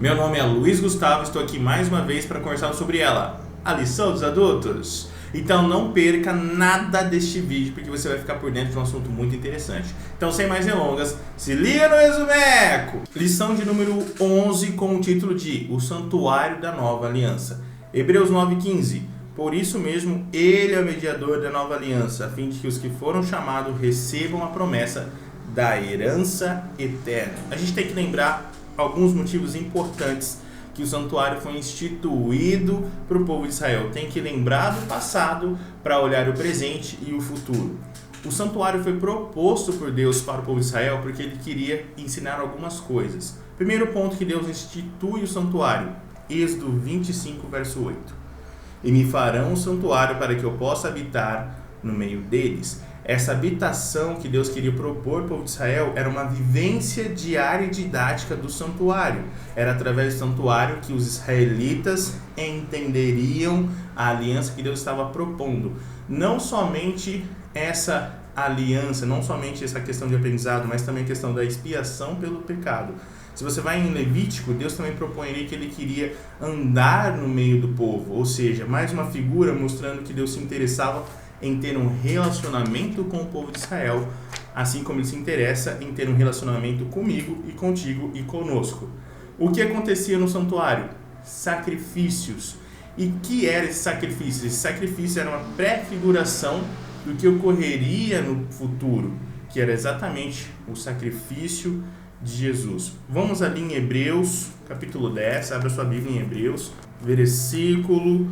Meu nome é Luiz Gustavo, estou aqui mais uma vez para conversar sobre ela, a lição dos adultos. Então não perca nada deste vídeo, porque você vai ficar por dentro de um assunto muito interessante. Então, sem mais delongas, se liga no resumeco! Lição de número 11 com o título de O Santuário da Nova Aliança. Hebreus 9,15. Por isso mesmo, ele é o mediador da nova aliança, a fim de que os que foram chamados recebam a promessa da herança eterna. A gente tem que lembrar alguns motivos importantes que o santuário foi instituído para o povo de Israel. Tem que lembrar do passado para olhar o presente e o futuro. O santuário foi proposto por Deus para o povo de Israel porque ele queria ensinar algumas coisas. Primeiro ponto que Deus institui o santuário, Êxodo 25, verso 8. E me farão um santuário para que eu possa habitar no meio deles. Essa habitação que Deus queria propor para o povo de Israel era uma vivência diária e didática do santuário. Era através do santuário que os israelitas entenderiam a aliança que Deus estava propondo. Não somente essa aliança, não somente essa questão de aprendizado, mas também a questão da expiação pelo pecado. Se você vai em Levítico, Deus também propõe ali que ele queria andar no meio do povo, ou seja, mais uma figura mostrando que Deus se interessava em ter um relacionamento com o povo de Israel, assim como ele se interessa em ter um relacionamento comigo e contigo e conosco. O que acontecia no santuário? Sacrifícios. E que era esse sacrifício? Esse sacrifício era uma pré-figuração do que ocorreria no futuro, que era exatamente o sacrifício de Jesus. Vamos ali em Hebreus, capítulo 10, abra sua Bíblia em Hebreus, versículo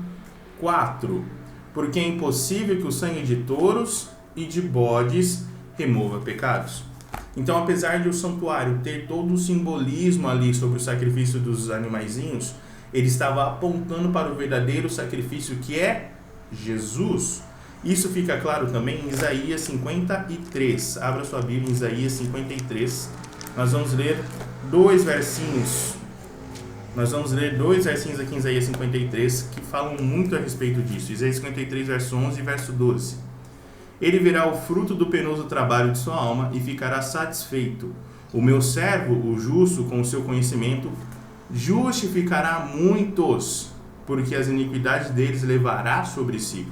4. Porque é impossível que o sangue de touros e de bodes remova pecados. Então, apesar de o santuário ter todo o simbolismo ali sobre o sacrifício dos animaizinhos, ele estava apontando para o verdadeiro sacrifício que é Jesus. Isso fica claro também em Isaías 53. Abra sua Bíblia em Isaías 53. Nós vamos ler dois versinhos aqui em Isaías 53 que falam muito a respeito disso. Isaías 53, verso 11 e verso 12. Ele verá o fruto do penoso trabalho de sua alma e ficará satisfeito. O meu servo, o justo, com o seu conhecimento, justificará muitos, porque as iniquidades deles levará sobre si.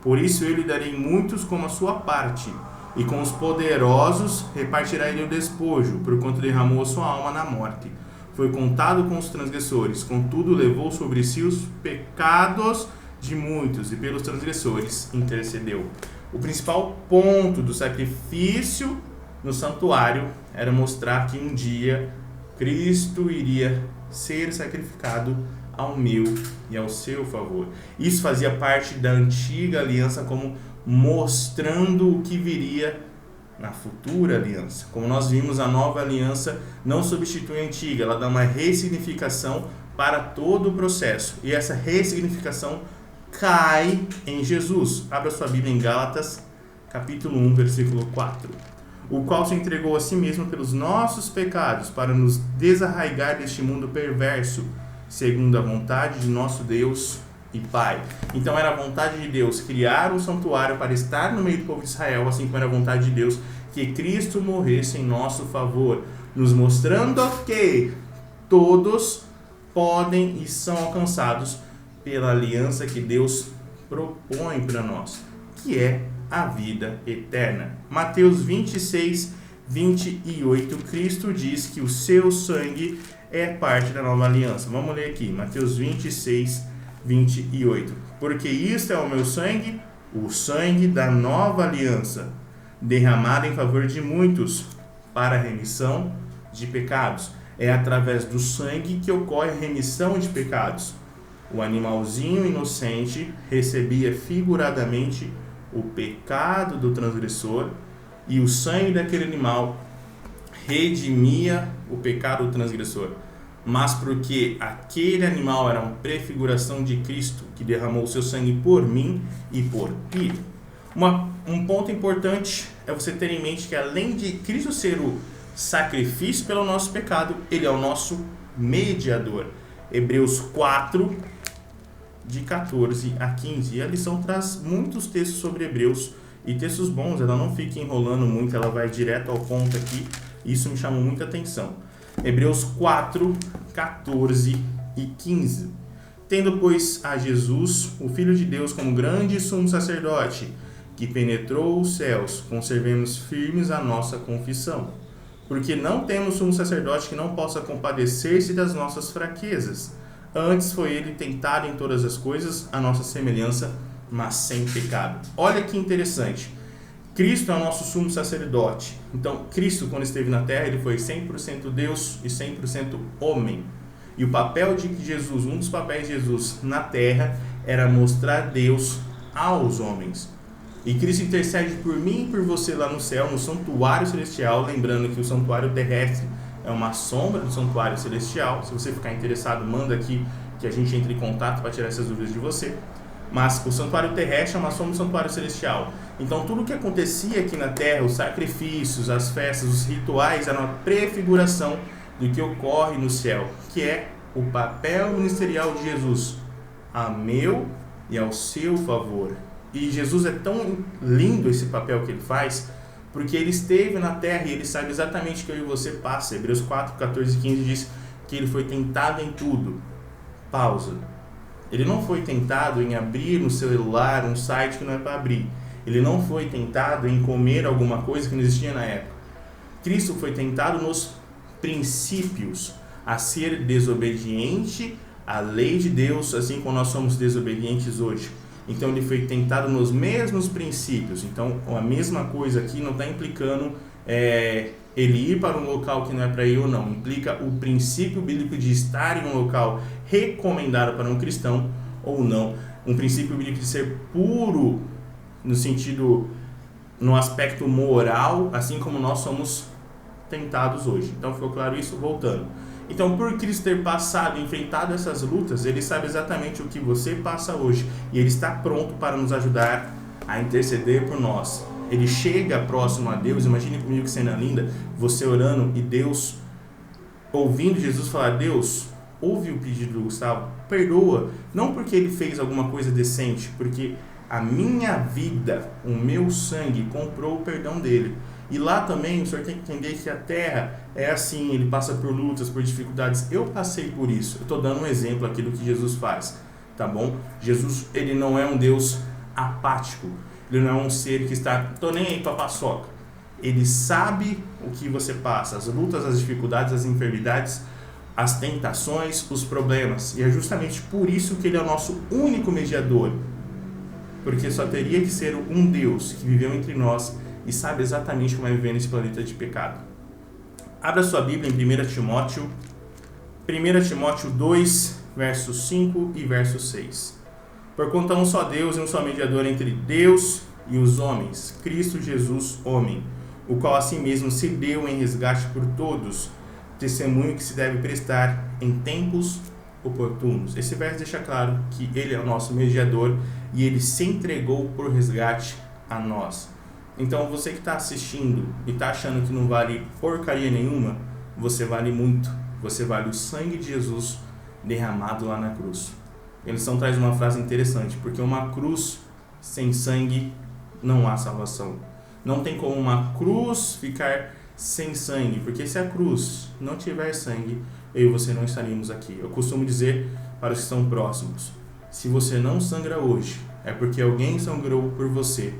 Por isso eu lhe darei muitos como a sua parte, e com os poderosos repartirá ele o despojo, porquanto derramou a sua alma na morte. Foi contado com os transgressores, contudo levou sobre si os pecados de muitos, e pelos transgressores intercedeu. O principal ponto do sacrifício no santuário era mostrar que um dia Cristo iria ser sacrificado ao meu e ao seu favor. Isso fazia parte da antiga aliança, como mostrando o que viria na futura aliança. Como nós vimos, a nova aliança não substitui a antiga, ela dá uma ressignificação para todo o processo. E essa ressignificação cai em Jesus. Abra sua Bíblia em Gálatas, capítulo 1, versículo 4. O qual se entregou a si mesmo pelos nossos pecados, para nos desarraigar deste mundo perverso, segundo a vontade de nosso Deus e Pai. Então era a vontade de Deus criar um santuário para estar no meio do povo de Israel, assim como era a vontade de Deus que Cristo morresse em nosso favor, nos mostrando que todos podem e são alcançados pela aliança que Deus propõe para nós, que é a vida eterna. Mateus 26, 28, Cristo diz que o seu sangue é parte da nova aliança. Vamos ler aqui, Mateus 26, 28. Porque isto é o meu sangue, o sangue da nova aliança, derramado em favor de muitos, para a remissão de pecados. É através do sangue que ocorre a remissão de pecados. O animalzinho inocente recebia figuradamente o pecado do transgressor, e o sangue daquele animal redimia o pecado do transgressor. Mas porque aquele animal era uma prefiguração de Cristo, que derramou o seu sangue por mim e por ti. Um ponto importante é você ter em mente que, além de Cristo ser o sacrifício pelo nosso pecado, ele é o nosso mediador. Hebreus 4, de 14 a 15. E a lição traz muitos textos sobre Hebreus, e textos bons. Ela não fica enrolando muito, ela vai direto ao ponto aqui. Isso me chamou muita atenção. Hebreus 4, 14 e 15. Tendo, pois, a Jesus, o Filho de Deus, como grande sumo sacerdote, que penetrou os céus, conservemos firmes a nossa confissão. Porque não temos sumo sacerdote que não possa compadecer-se das nossas fraquezas. Antes foi ele tentado em todas as coisas, a nossa semelhança, mas sem pecado. Olha que interessante. Cristo é o nosso sumo sacerdote. Então, Cristo, quando esteve na terra, ele foi 100% Deus e 100% homem. E o papel de Jesus, um dos papéis de Jesus na terra, era mostrar Deus aos homens. E Cristo intercede por mim e por você lá no céu, no santuário celestial, lembrando que o santuário terrestre é uma sombra do santuário celestial. Se você ficar interessado, manda aqui que a gente entre em contato para tirar essas dúvidas de você. Mas o santuário terrestre é uma sombra do santuário celestial. Então tudo o que acontecia aqui na terra, os sacrifícios, as festas, os rituais, eram uma prefiguração do que ocorre no céu, que é o papel ministerial de Jesus a meu e ao seu favor. E Jesus é tão lindo esse papel que ele faz, porque ele esteve na terra e ele sabe exatamente o que eu e você passa. Hebreus 4, 14 e 15 diz que ele foi tentado em tudo. Pausa. Ele não foi tentado em abrir no celular um site que não é para abrir. Ele não foi tentado em comer alguma coisa que não existia na época. Cristo foi tentado nos princípios, a ser desobediente à lei de Deus, assim como nós somos desobedientes hoje. Então ele foi tentado nos mesmos princípios. Então a mesma coisa aqui não está implicando ele ir para um local que não é para ir ou não. Implica o princípio bíblico de estar em um local recomendado para um cristão ou não. Um princípio bíblico de ser puro no sentido, no aspecto moral, assim como nós somos tentados hoje. Então ficou claro isso? Voltando. Então, por Cristo ter passado e enfrentado essas lutas, ele sabe exatamente o que você passa hoje. E ele está pronto para nos ajudar a interceder por nós. Ele chega próximo a Deus. Imagine comigo que cena linda, você orando e Deus ouvindo Jesus falar: Deus, ouve o pedido do Gustavo, perdoa. Não porque ele fez alguma coisa decente, porque a minha vida, o meu sangue comprou o perdão dele. E lá também o senhor tem que entender que a terra é assim, ele passa por lutas, por dificuldades. Eu passei por isso. Eu estou dando um exemplo aqui do que Jesus faz, tá bom? Jesus, ele não é um Deus apático. Ele não é um ser que está, tô nem aí pra paçoca. Ele sabe o que você passa, as lutas, as dificuldades, as enfermidades, as tentações, os problemas. E é justamente por isso que ele é o nosso único mediador. Porque só teria que ser um Deus que viveu entre nós e sabe exatamente como é viver nesse planeta de pecado. Abra sua Bíblia em 1 Timóteo 2, versos 5 e verso 6. Porquanto há um só Deus e um só mediador entre Deus e os homens, Cristo Jesus, homem, o qual assim mesmo se deu em resgate por todos, testemunho que se deve prestar em tempos oportunos. Esse verso deixa claro que ele é o nosso mediador e ele se entregou por resgate a nós. Então você que está assistindo e está achando que não vale porcaria nenhuma, você vale muito. Você vale o sangue de Jesus derramado lá na cruz. Elisão traz uma frase interessante, porque uma cruz sem sangue não há salvação. Não tem como uma cruz ficar sem sangue, porque se a cruz não tiver sangue, eu e você não estaríamos aqui. Eu costumo dizer para os que estão próximos: se você não sangra hoje, é porque alguém sangrou por você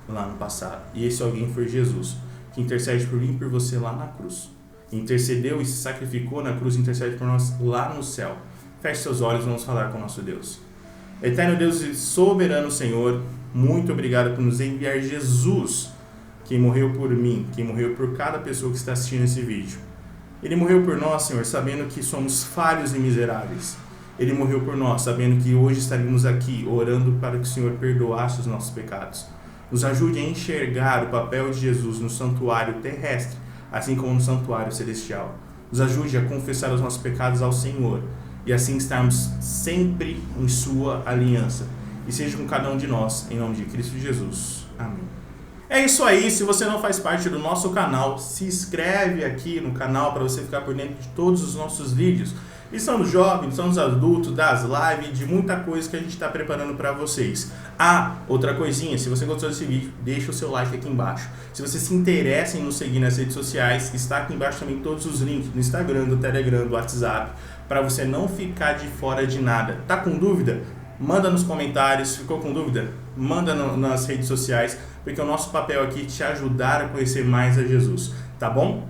lá no passado. E esse alguém foi Jesus, que intercede por mim e por você lá na cruz. Intercedeu e se sacrificou na cruz, intercede por nós lá no céu. Feche seus olhos e vamos falar com o nosso Deus. Eterno Deus e soberano Senhor, muito obrigado por nos enviar Jesus, que morreu por mim, que morreu por cada pessoa que está assistindo esse vídeo. Ele morreu por nós, Senhor, sabendo que somos falhos e miseráveis. Ele morreu por nós, sabendo que hoje estaríamos aqui orando para que o Senhor perdoasse os nossos pecados. Nos ajude a enxergar o papel de Jesus no santuário terrestre, assim como no santuário celestial. Nos ajude a confessar os nossos pecados ao Senhor e assim estarmos sempre em sua aliança. E seja com cada um de nós, em nome de Cristo Jesus. Amém. É isso aí. Se você não faz parte do nosso canal, se inscreve aqui no canal para você ficar por dentro de todos os nossos vídeos. E são dos jovens, são dos adultos, das lives, de muita coisa que a gente está preparando para vocês. Outra coisinha, se você gostou desse vídeo, deixa o seu like aqui embaixo. Se você se interessa em nos seguir nas redes sociais, está aqui embaixo também todos os links do Instagram, do Telegram, do WhatsApp, para você não ficar de fora de nada. Tá com dúvida? Manda nos comentários. Ficou com dúvida? Manda nas redes sociais, porque o nosso papel aqui é te ajudar a conhecer mais a Jesus, tá bom?